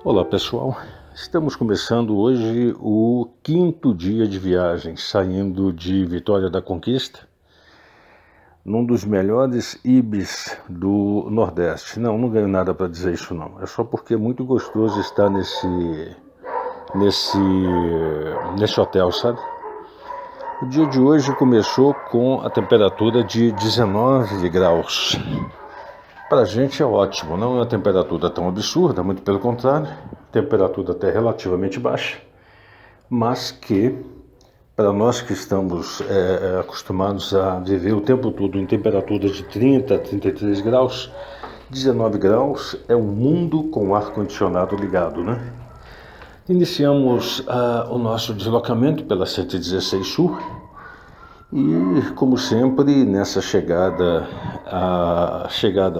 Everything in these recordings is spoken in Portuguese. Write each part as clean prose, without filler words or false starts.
Olá pessoal, estamos começando hoje o 5º dia de viagem, saindo de Vitória da Conquista, num dos melhores IBs do Nordeste. Não ganho nada para dizer isso não, é só porque é muito gostoso estar nesse hotel, sabe? O dia de hoje começou com a temperatura de 19 graus. Para a gente é ótimo, não é uma temperatura tão absurda, muito pelo contrário, temperatura até relativamente baixa, mas que, para nós que estamos acostumados a viver o tempo todo em temperaturas de 30 a 33 graus, 19 graus é um mundo com ar-condicionado ligado, né? Iniciamos o nosso deslocamento pela 116 Sul e, como sempre, nessa chegada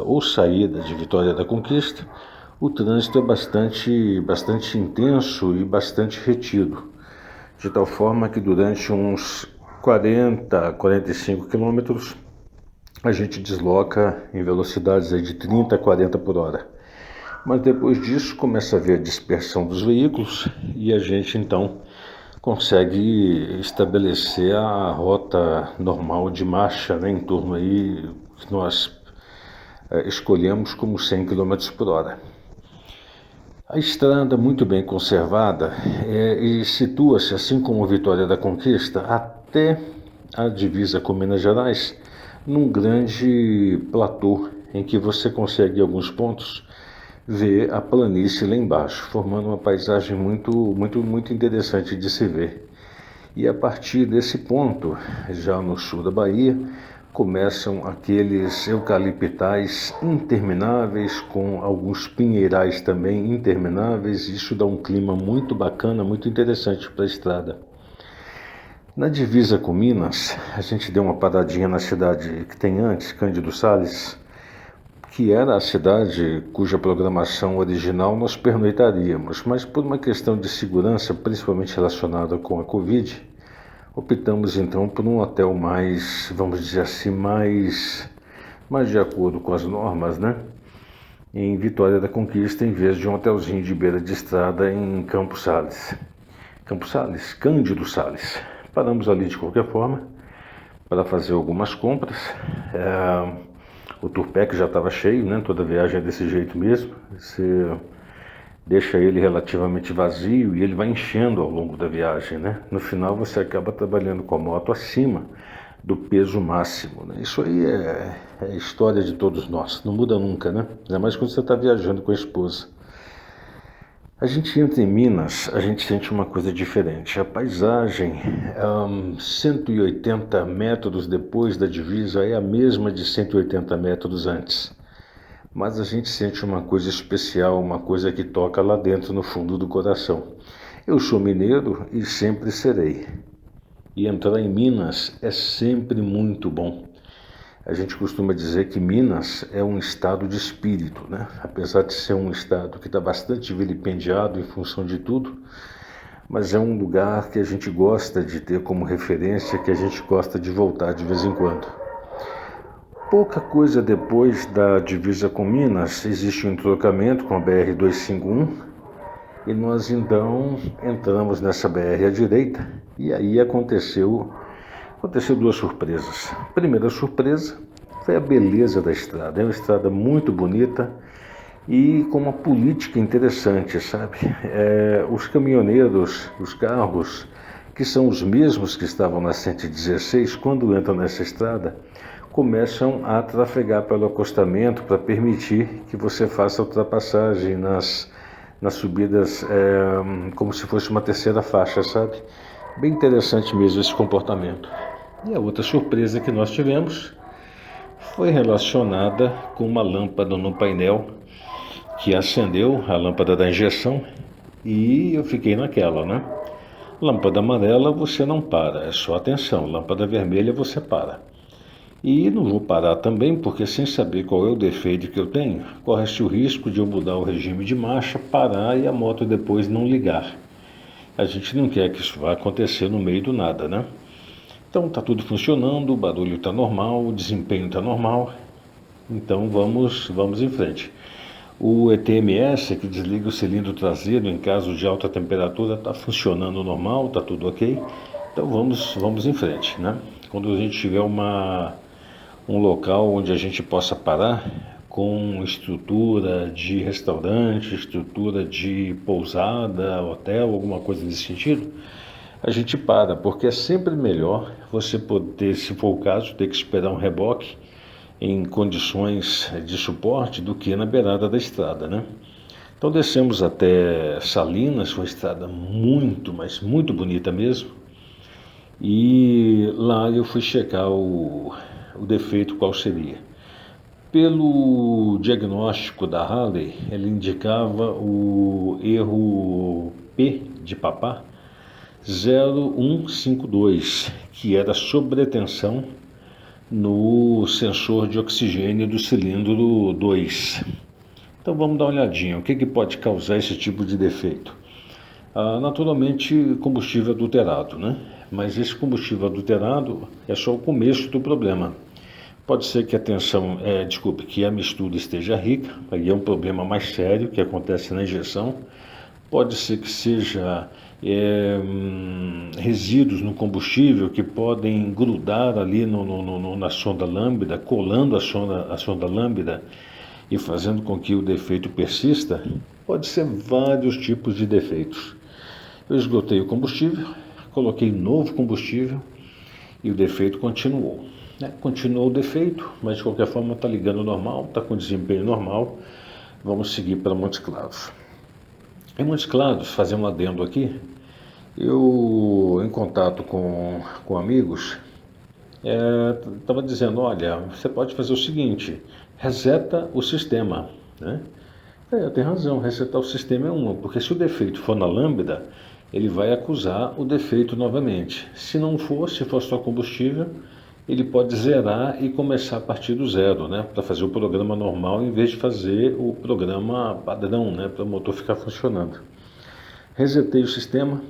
ou saída de Vitória da Conquista, o trânsito é bastante intenso e bastante retido, de tal forma que durante uns 40, 45 quilômetros a gente desloca em velocidades aí de 30 a 40 por hora. Mas depois disso começa a haver a dispersão dos veículos e a gente então consegue estabelecer a rota normal de marcha, né, em torno aí que nós escolhemos como 100 km por hora. A estrada, muito bem conservada, e situa-se, assim como Vitória da Conquista, até a divisa com Minas Gerais, num grande platô em que você consegue, em alguns pontos, ver a planície lá embaixo, formando uma paisagem muito interessante de se ver. E a partir desse ponto, já no sul da Bahia, começam aqueles eucaliptais intermináveis, com alguns pinheirais também intermináveis. Isso dá um clima muito bacana, muito interessante para a estrada. Na divisa com Minas, a gente deu uma paradinha na cidade que tem antes, Cândido Sales, que era a cidade cuja programação original nós pernoitaríamos, mas por uma questão de segurança, principalmente relacionada com a Covid, optamos então por um hotel mais, vamos dizer assim, mais de acordo com as normas, né? Em Vitória da Conquista, em vez de um hotelzinho de beira de estrada em Cândido Sales. Paramos ali de qualquer forma para fazer algumas compras. O Tourpack já estava cheio, né? Toda viagem é desse jeito mesmo. Você deixa ele relativamente vazio e ele vai enchendo ao longo da viagem, né? No final você acaba trabalhando com a moto acima do peso máximo, né? Isso aí é história de todos nós, não muda nunca, né? Ainda mais quando você está viajando com a esposa. A gente entra em Minas, a gente sente uma coisa diferente. A paisagem, 180 metros depois da divisa, é a mesma de 180 metros antes. Mas a gente sente uma coisa especial, uma coisa que toca lá dentro, no fundo do coração. Eu sou mineiro e sempre serei. E entrar em Minas é sempre muito bom. A gente costuma dizer que Minas é um estado de espírito, né? Apesar de ser um estado que está bastante vilipendiado em função de tudo, mas é um lugar que a gente gosta de ter como referência, que a gente gosta de voltar de vez em quando. Pouca coisa depois da divisa com Minas, existe um entrocamento com a BR-251 e nós então entramos nessa BR à direita e aí aconteceu duas surpresas. A primeira surpresa foi a beleza da estrada. É uma estrada muito bonita e com uma política interessante, sabe? Os caminhoneiros, os carros, que são os mesmos que estavam na 116, quando entram nessa estrada, começam a trafegar pelo acostamento para permitir que você faça a ultrapassagem nas subidas, como se fosse uma terceira faixa, sabe? Bem interessante mesmo esse comportamento. E a outra surpresa que nós tivemos foi relacionada com uma lâmpada no painel que acendeu, a lâmpada da injeção, e eu fiquei naquela, né? Lâmpada amarela você não para, é só atenção. Lâmpada vermelha você para. E não vou parar também, porque sem saber qual é o defeito que eu tenho, corre-se o risco de eu mudar o regime de marcha, parar e a moto depois não ligar. A gente não quer que isso vá acontecer no meio do nada, né? Então está tudo funcionando, o barulho está normal, o desempenho está normal, então vamos em frente. O ETMS, que desliga o cilindro traseiro em caso de alta temperatura, está funcionando normal, está tudo ok. Então vamos em frente, né? Quando a gente tiver um local onde a gente possa parar, com estrutura de restaurante, estrutura de pousada, hotel, alguma coisa nesse sentido, a gente para, porque é sempre melhor você poder, se for o caso, ter que esperar um reboque em condições de suporte do que na beirada da estrada, né? Então descemos até Salinas, uma estrada muito, mas muito bonita mesmo, e lá eu fui checar o defeito qual seria. Pelo diagnóstico da Halley, ele indicava o erro P de papá 0152, que era sobretensão no sensor de oxigênio do cilindro 2. Então vamos dar uma olhadinha, o que pode causar esse tipo de defeito? Naturalmente combustível adulterado, né? Mas esse combustível adulterado é só o começo do problema. Pode ser que que a mistura esteja rica, aí é um problema mais sério que acontece na injeção. Pode ser que seja resíduos no combustível que podem grudar ali na sonda lambda, colando a sonda lambda e fazendo com que o defeito persista. Pode ser vários tipos de defeitos. Eu esgotei o combustível, coloquei novo combustível e o defeito continuou. Continuou o defeito, mas de qualquer forma está ligando normal, está com desempenho normal. Vamos seguir para Montes Claros. Em Montes Claros, fazer um adendo aqui, eu, em contato com amigos, estava dizendo, olha, você pode fazer o seguinte, reseta o sistema, né? Eu tenho razão, resetar o sistema é uma, porque se o defeito for na lambda, ele vai acusar o defeito novamente. Se não for, se for só combustível, ele pode zerar e começar a partir do zero, né? Para fazer o programa normal, em vez de fazer o programa padrão, né? Para o motor ficar funcionando. Resetei o sistema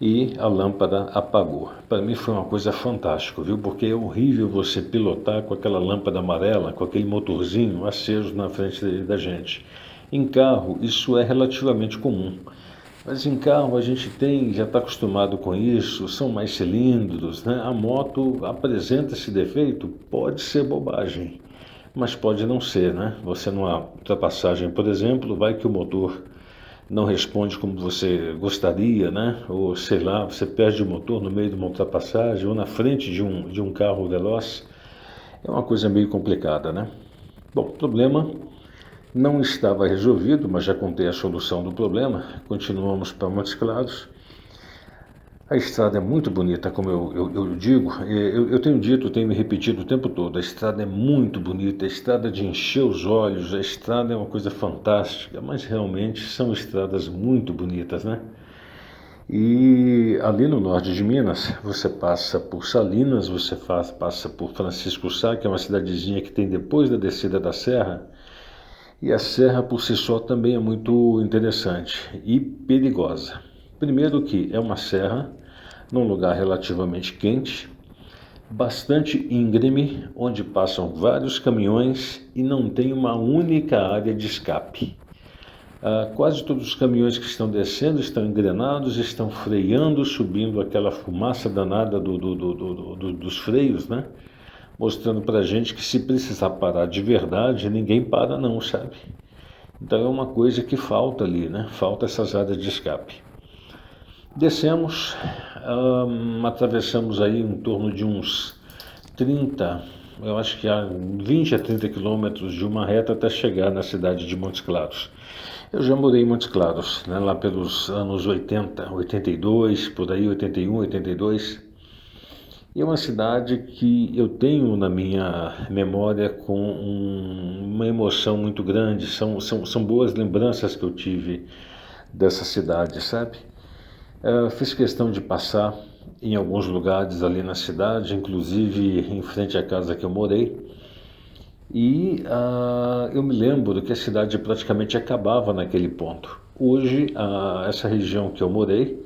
e a lâmpada apagou. Para mim foi uma coisa fantástica, viu? Porque é horrível você pilotar com aquela lâmpada amarela, com aquele motorzinho aceso na frente da gente. Em carro, isso é relativamente comum. Mas em carro a gente já está acostumado com isso, são mais cilindros, né? A moto apresenta esse defeito, pode ser bobagem, mas pode não ser, né? Você numa ultrapassagem, por exemplo, vai que o motor não responde como você gostaria, né? Ou sei lá, você perde o motor no meio de uma ultrapassagem ou na frente de um carro veloz. É uma coisa meio complicada, né? Bom, o problema não estava resolvido, mas já contei a solução do problema. Continuamos para Montes Claros. A estrada é muito bonita, como eu digo. Eu tenho dito, tenho me repetido o tempo todo. A estrada é muito bonita, a estrada de encher os olhos. A estrada é uma coisa fantástica, mas realmente são estradas muito bonitas, né? E ali no norte de Minas, você passa por Salinas, passa por Francisco Sá, que é uma cidadezinha que tem depois da descida da serra. E a serra por si só também é muito interessante e perigosa. Primeiro que é uma serra num lugar relativamente quente, bastante íngreme, onde passam vários caminhões e não tem uma única área de escape. Quase todos os caminhões que estão descendo estão engrenados, estão freando, subindo aquela fumaça danada dos freios, né? Mostrando pra gente que se precisar parar de verdade, ninguém para não, sabe? Então é uma coisa que falta ali, né? Falta essas áreas de escape. Descemos, atravessamos aí em torno de uns 30, eu acho que há 20 a 30 quilômetros de uma reta até chegar na cidade de Montes Claros. Eu já morei em Montes Claros, né, lá pelos anos 80, 82, por aí, 81, 82. E é uma cidade que eu tenho na minha memória com uma emoção muito grande. São boas lembranças que eu tive dessa cidade, sabe? Fiz questão de passar em alguns lugares ali na cidade, inclusive em frente à casa que eu morei. E eu me lembro que a cidade praticamente acabava naquele ponto. Hoje, essa região que eu morei,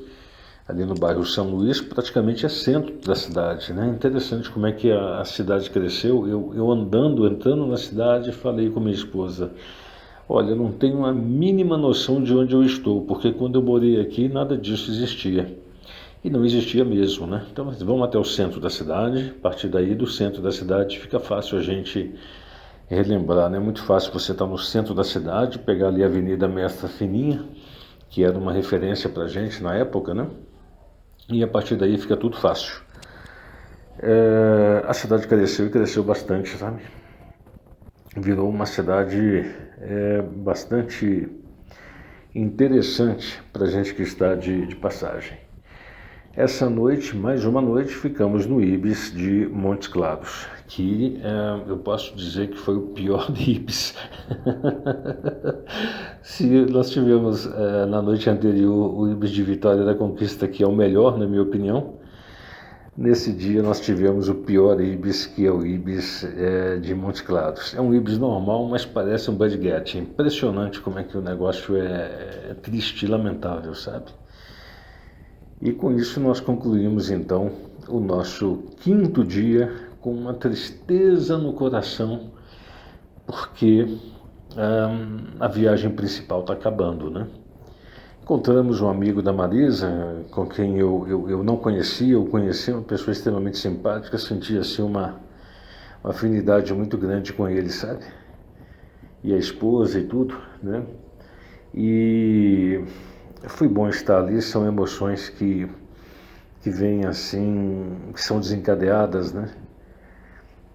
ali no bairro São Luís, praticamente é centro da cidade, né? Interessante como é que a cidade cresceu. Eu entrando na cidade, falei com minha esposa, Olha, eu não tenho a mínima noção de onde eu estou, porque quando eu morei aqui nada disso existia. E não existia mesmo, né? Então vamos até o centro da cidade, a partir daí do centro da cidade fica fácil a gente relembrar, né? É muito fácil você estar no centro da cidade, pegar ali a Avenida Mestra Fininha, que era uma referência pra gente na época, né? E a partir daí fica tudo fácil. A cidade cresceu e cresceu bastante, sabe? Virou uma cidade bastante interessante para a gente que está de passagem. Essa noite, mais uma noite, ficamos no Ibis de Montes Claros, que eu posso dizer que foi o pior Ibis. Se nós tivemos na noite anterior o Ibis de Vitória da Conquista, que é o melhor, na minha opinião, nesse dia nós tivemos o pior Ibis, que é o Ibis de Montes Claros. É um Ibis normal, mas parece um Budget. É impressionante como é que o negócio é triste e lamentável, sabe? E com isso nós concluímos então o nosso 5º dia com uma tristeza no coração, porque a viagem principal está acabando, né? Encontramos um amigo da Marisa, com quem eu não conhecia, eu conheci uma pessoa extremamente simpática, sentia assim uma afinidade muito grande com ele, sabe? E a esposa e tudo, né? E foi bom estar ali, são emoções que vêm assim, que são desencadeadas, né?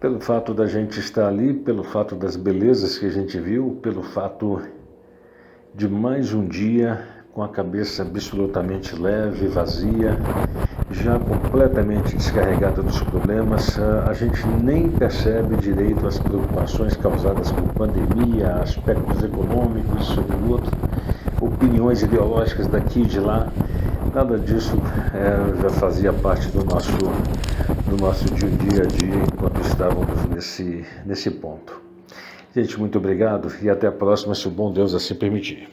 Pelo fato da gente estar ali, pelo fato das belezas que a gente viu, pelo fato de mais um dia com a cabeça absolutamente leve, vazia, já completamente descarregada dos problemas. A gente nem percebe direito as preocupações causadas por pandemia, aspectos econômicos, isso e outro, opiniões ideológicas daqui e de lá. Nada disso já fazia parte do nosso dia a dia enquanto estávamos nesse ponto. Gente, muito obrigado e até a próxima, se o bom Deus assim permitir.